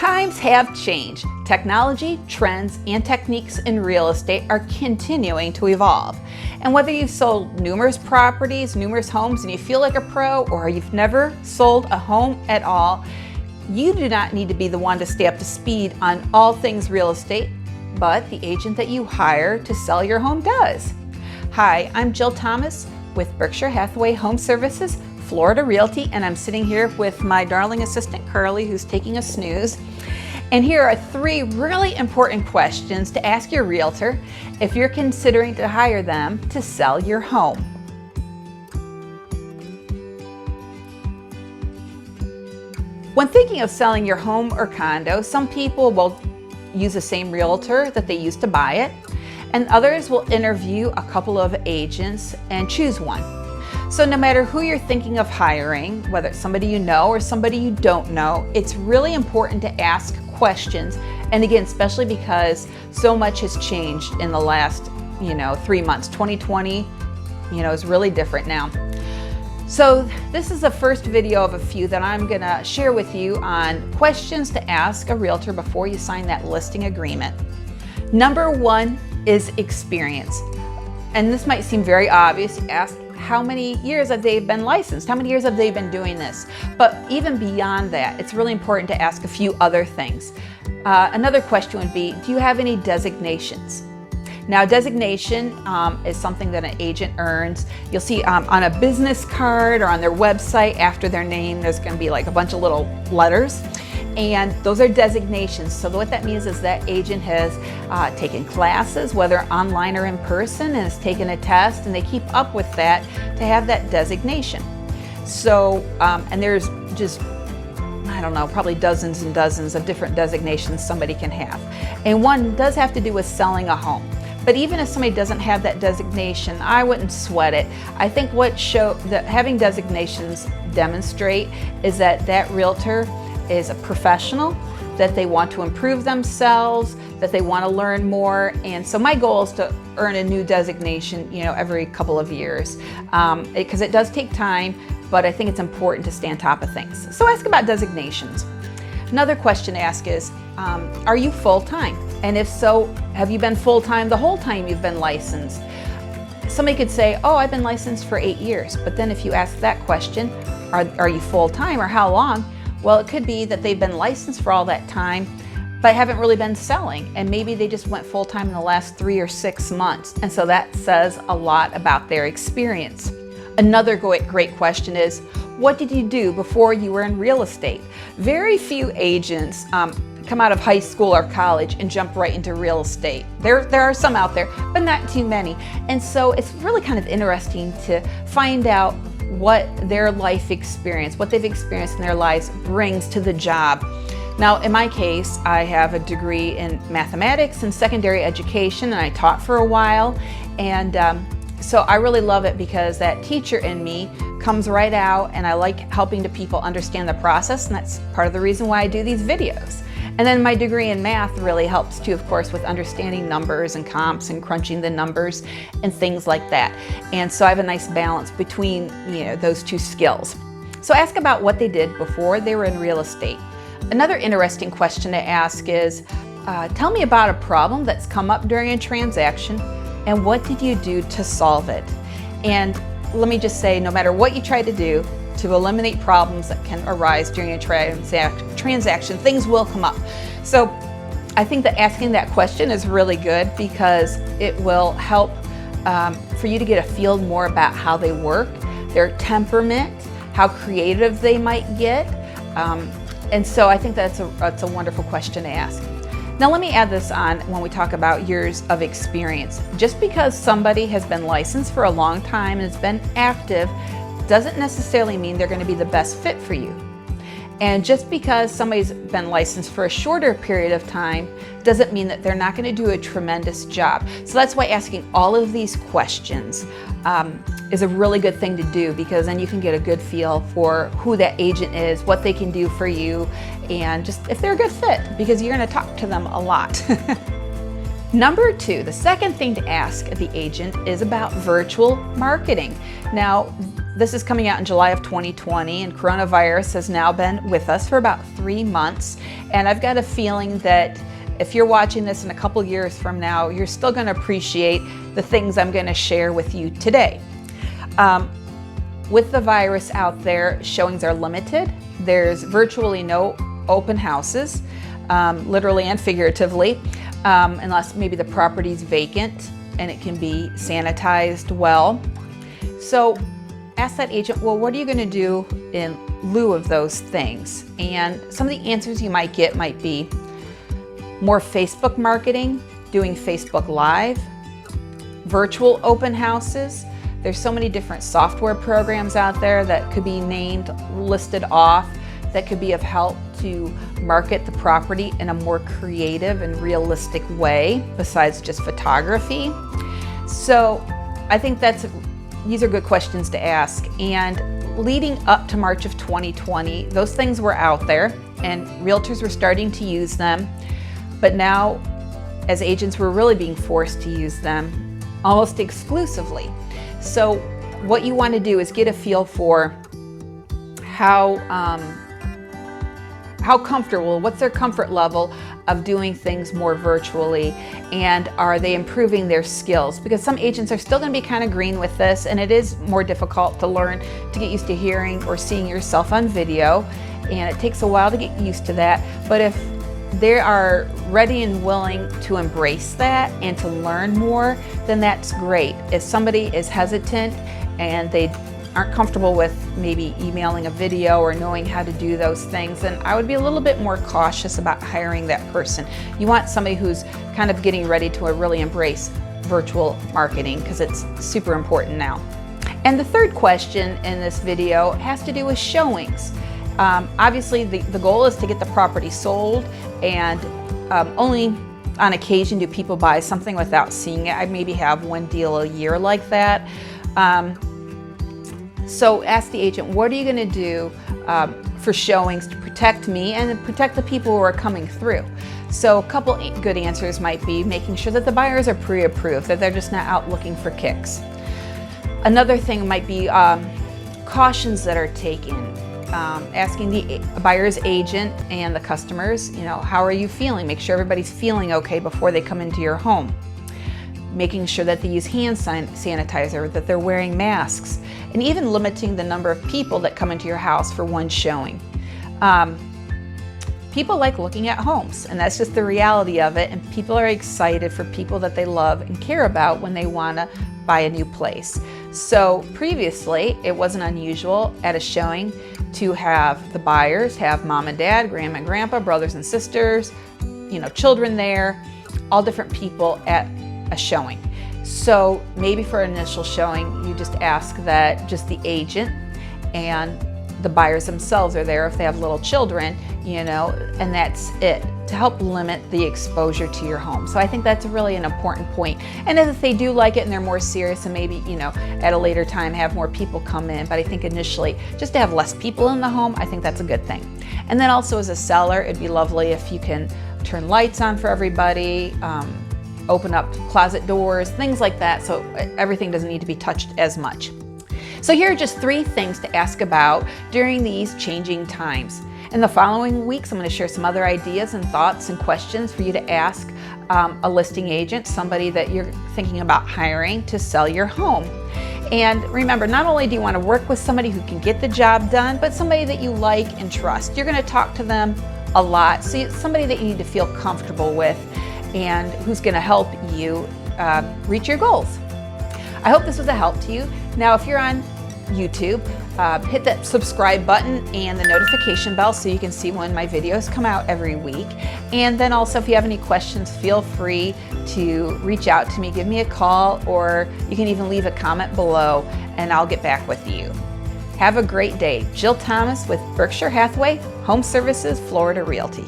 Times have changed. Technology, trends, and techniques in real estate are continuing to evolve. And whether you've sold numerous properties, numerous homes, and you feel like a pro, or you've never sold a home at all, you do not need to be the one to stay up to speed on all things real estate, but the agent that you hire to sell your home does. Hi, I'm Jill Thomas with Berkshire Hathaway Home Services, Florida Realty, and I'm sitting here with my darling assistant Carly, who's taking a snooze. And here are 3 really important questions to ask your realtor if you're considering to hire them to sell your home. When thinking of selling your home or condo, some people will use the same realtor that they used to buy it, and others will interview a couple of agents and choose one. So no matter who you're thinking of hiring, whether it's somebody you know or somebody you don't know, it's really important to ask questions. And again, especially because so much has changed in the last, 3 months. 2020, is really different now. So this is the first video of a few that I'm gonna share with you on questions to ask a realtor before you sign that listing agreement. Number 1 is experience. And this might seem very obvious. Ask how many years have they been licensed? How many years have they been doing this? But even beyond that, it's really important to ask a few other things. Another question would be, do you have any designations? Now, designation is something that an agent earns. You'll see on a business card or on their website after their name, there's going to be like a bunch of little letters. And those are designations. So what that means is that agent has taken classes, whether online or in person, and has taken a test, and they keep up with that to have that designation. So, and there's just, probably dozens and dozens of different designations somebody can have. And one does have to do with selling a home. But even if somebody doesn't have that designation, I wouldn't sweat it. I think what having designations demonstrate is that realtor is a professional, that they want to improve themselves, that they want to learn more. And so my goal is to earn a new designation, every couple of years, because it does take time, but I think it's important to stay on top of things. So ask about designations. Another question to ask is, are you full-time? And if so, have you been full-time the whole time you've been licensed? Somebody could say, oh, I've been licensed for 8 years. But then if you ask that question, are you full-time or how long? Well, it could be that they've been licensed for all that time, but haven't really been selling. And maybe they just went full-time in the last 3 or 6 months. And so that says a lot about their experience. Another great question is, what did you do before you were in real estate? Very few agents come out of high school or college and jump right into real estate. There are some out there, but not too many. And so it's really kind of interesting to find out what their life experience, what they've experienced in their lives brings to the job. Now, in my case, I have a degree in mathematics and secondary education, and I taught for a while. And so I really love it because that teacher in me comes right out, and I like helping the people understand the process, and that's part of the reason why I do these videos. And then my degree in math really helps too, of course, with understanding numbers and comps and crunching the numbers and things like that. And so I have a nice balance between those 2 skills. So ask about what they did before they were in real estate. Another interesting question to ask is, tell me about a problem that's come up during a transaction, and what did you do to solve it? And let me just say, no matter what you try to do to eliminate problems that can arise during a transaction, things will come up. So I think that asking that question is really good because it will help for you to get a feel more about how they work, their temperament, how creative they might get. And so I think that's a wonderful question to ask. Now let me add this on when we talk about years of experience. Just because somebody has been licensed for a long time and has been active doesn't necessarily mean they're going to be the best fit for you. And just because somebody's been licensed for a shorter period of time doesn't mean that they're not going to do a tremendous job. So that's why asking all of these questions is a really good thing to do, because then you can get a good feel for who that agent is, what they can do for you, and just if they're a good fit, because you're going to talk to them a lot. Number 2, the second thing to ask the agent is about virtual marketing. Now, This is coming out in July of 2020, and coronavirus has now been with us for about 3 months. And I've got a feeling that if you're watching this in a couple years from now, you're still going to appreciate the things I'm going to share with you today. With the virus out there, showings are limited. There's virtually no open houses, literally and figuratively, unless maybe the property's vacant and it can be sanitized well. So ask that agent, well, what are you going to do in lieu of those things? And some of the answers you might get might be more Facebook marketing, doing Facebook Live, virtual open houses. There's so many different software programs out there that could be named, listed off, that could be of help to market the property in a more creative and realistic way besides just photography. So I think these are good questions to ask. And leading up to March of 2020, those things were out there and realtors were starting to use them. But now, as agents, we're really being forced to use them almost exclusively. So what you want to do is get a feel for how comfortable, what's their comfort level of doing things more virtually, and are they improving their skills? Because some agents are still going to be kind of green with this, and it is more difficult to learn to get used to hearing or seeing yourself on video, and it takes a while to get used to that. But if they are ready and willing to embrace that and to learn more, then that's great. If somebody is hesitant and they aren't comfortable with maybe emailing a video or knowing how to do those things, then I would be a little bit more cautious about hiring that person. You want somebody who's kind of getting ready to really embrace virtual marketing, because it's super important now. And the third question in this video has to do with showings. Obviously the goal is to get the property sold, and only on occasion do people buy something without seeing it. I maybe have one deal a year like that. So ask the agent, what are you going to do for showings to protect me and protect the people who are coming through? So a couple good answers might be making sure that the buyers are pre-approved, that they're just not out looking for kicks. Another thing might be cautions that are taken. Asking the buyer's agent and the customers, how are you feeling? Make sure everybody's feeling okay before they come into your home. Making sure that they use hand sanitizer, that they're wearing masks, and even limiting the number of people that come into your house for one showing. People like looking at homes, and that's just the reality of it, and people are excited for people that they love and care about when they want to buy a new place. So previously, it wasn't unusual at a showing to have the buyers have mom and dad, grandma and grandpa, brothers and sisters, children there, all different people at a showing. So maybe for an initial showing, you just ask that just the agent and the buyers themselves are there if they have little children, and that's it, to help limit the exposure to your home. So I think that's really an important point. And if they do like it and they're more serious, and maybe, at a later time have more people come in. But I think initially, just to have less people in the home, I think that's a good thing. And then also as a seller, it'd be lovely if you can turn lights on for everybody, open up closet doors, things like that, so everything doesn't need to be touched as much. So here are just 3 things to ask about during these changing times. In the following weeks, I'm going to share some other ideas and thoughts and questions for you to ask a listing agent, somebody that you're thinking about hiring to sell your home. And remember, not only do you want to work with somebody who can get the job done, but somebody that you like and trust. You're going to talk to them a lot, so it's somebody that you need to feel comfortable with and who's going to help you reach your goals. I hope this was a help to you. Now, if you're on YouTube, hit that subscribe button and the notification bell so you can see when my videos come out every week. And then also, if you have any questions, feel free to reach out to me, give me a call, or you can even leave a comment below and I'll get back with you. Have a great day. Jill Thomas with Berkshire Hathaway, Home Services, Florida Realty.